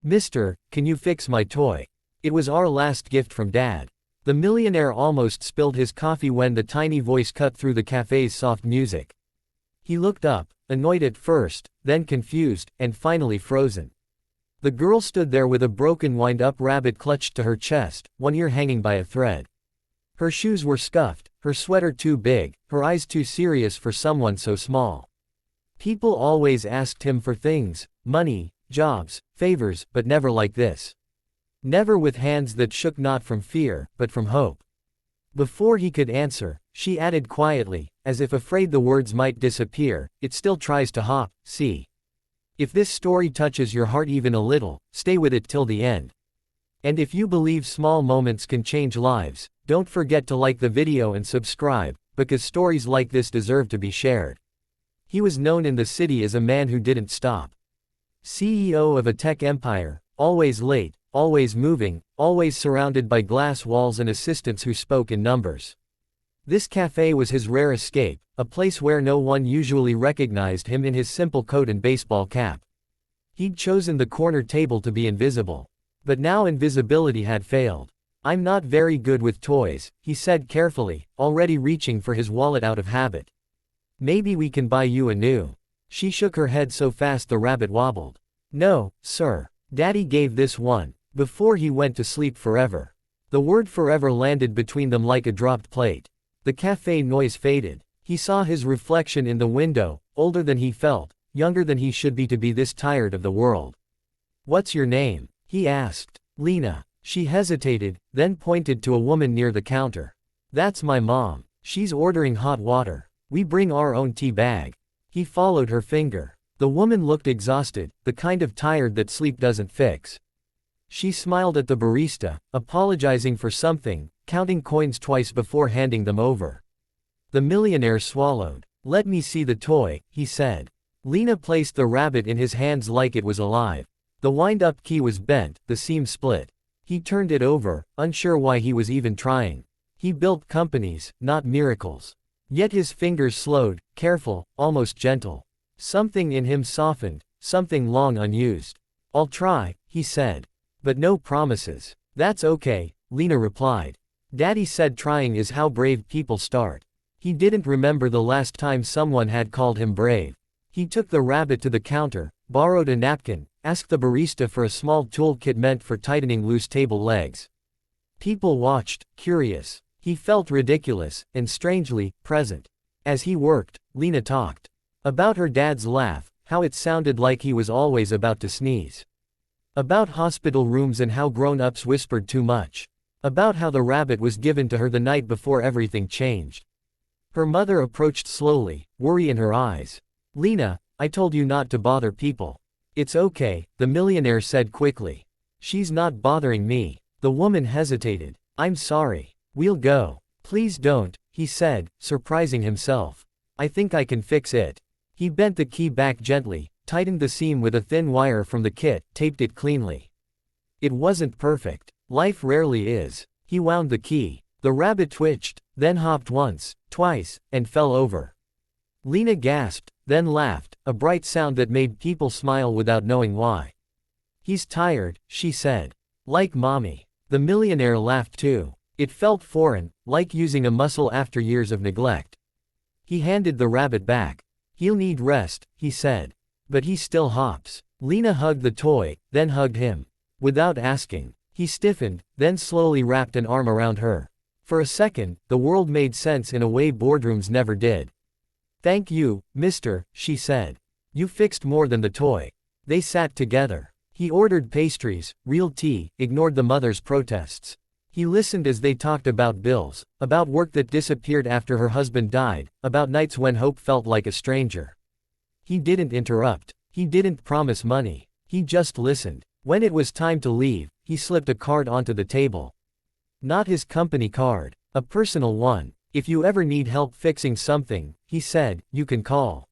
"Mister, can you fix my toy? It was our last gift from Dad." The millionaire almost spilled his coffee when the tiny voice cut through the cafe's soft music. He looked up, annoyed at first, then confused, and finally frozen. The girl stood there with a broken wind-up rabbit clutched to her chest, one ear hanging by a thread. Her shoes were scuffed, her sweater too big, her eyes too serious for someone so small. People always asked him for things, money, jobs, favors, but never like this. Never with hands that shook not from fear, but from hope. Before he could answer, she added quietly, as if afraid the words might disappear, "It still tries to hop, see? If this story touches your heart even a little, stay with it till the end. And if you believe small moments can change lives, don't forget to like the video and subscribe, because stories like this deserve to be shared." He was known in the city as a man who didn't stop. CEO of a tech empire, always late, always moving, always surrounded by glass walls and assistants who spoke in numbers. This cafe was his rare escape, a place where no one usually recognized him in his simple coat and baseball cap. He'd chosen the corner table to be invisible. But now invisibility had failed. "I'm not very good with toys," he said carefully, already reaching for his wallet out of habit. "Maybe we can buy you a new." She shook her head so fast the rabbit wobbled. "No, sir. Daddy gave this one before he went to sleep forever." The word forever landed between them like a dropped plate. The cafe noise faded. He saw his reflection in the window, older than he felt, younger than he should be to be this tired of the world. "What's your name?" he asked. "Lena." She hesitated, then pointed to a woman near the counter. "That's my mom. She's ordering hot water. We bring our own tea bag." He followed her finger. The woman looked exhausted, the kind of tired that sleep doesn't fix. She smiled at the barista, apologizing for something, counting coins twice before handing them over. The millionaire swallowed. "Let me see the toy," he said. Lena placed the rabbit in his hands like it was alive. The wind-up key was bent, the seam split. He turned it over, unsure why he was even trying. He built companies, not miracles. Yet his fingers slowed, careful, almost gentle. Something in him softened, something long unused. "I'll try," he said. "But no promises." "That's okay," Lena replied. Daddy said trying is how brave people start. He didn't remember the last time someone had called him brave. He took the rabbit to the counter, borrowed a napkin, asked the barista for a small toolkit meant for tightening loose table legs. People watched, curious. He felt ridiculous, and strangely, present. As he worked, Lena talked. About her dad's laugh, how it sounded like he was always about to sneeze. About hospital rooms and how grown-ups whispered too much. About how the rabbit was given to her the night before everything changed. Her mother approached slowly, worry in her eyes. "Lena, I told you not to bother people." "It's okay," the millionaire said quickly. "She's not bothering me." The woman hesitated. "I'm sorry. We'll go." "Please don't," he said, surprising himself. "I think I can fix it." He bent the key back gently, tightened the seam with a thin wire from the kit, taped it cleanly. It wasn't perfect. Life rarely is. He wound the key. The rabbit twitched, then hopped once, twice, and fell over. Lena gasped, then laughed, a bright sound that made people smile without knowing why. "He's tired," she said. "Like mommy." The millionaire laughed too. It felt foreign, like using a muscle after years of neglect. He handed the rabbit back. "He'll need rest," he said. "But he still hops." Lena hugged the toy, then hugged him. Without asking. He stiffened, then slowly wrapped an arm around her. For a second, the world made sense in a way boardrooms never did. "Thank you, mister," she said. "You fixed more than the toy." They sat together. He ordered pastries, real tea, ignored the mother's protests. He listened as they talked about bills, about work that disappeared after her husband died, about nights when hope felt like a stranger. He didn't interrupt. He didn't promise money. He just listened. When it was time to leave, he slipped a card onto the table. Not his company card, a personal one. "If you ever need help fixing something," he said, "you can call."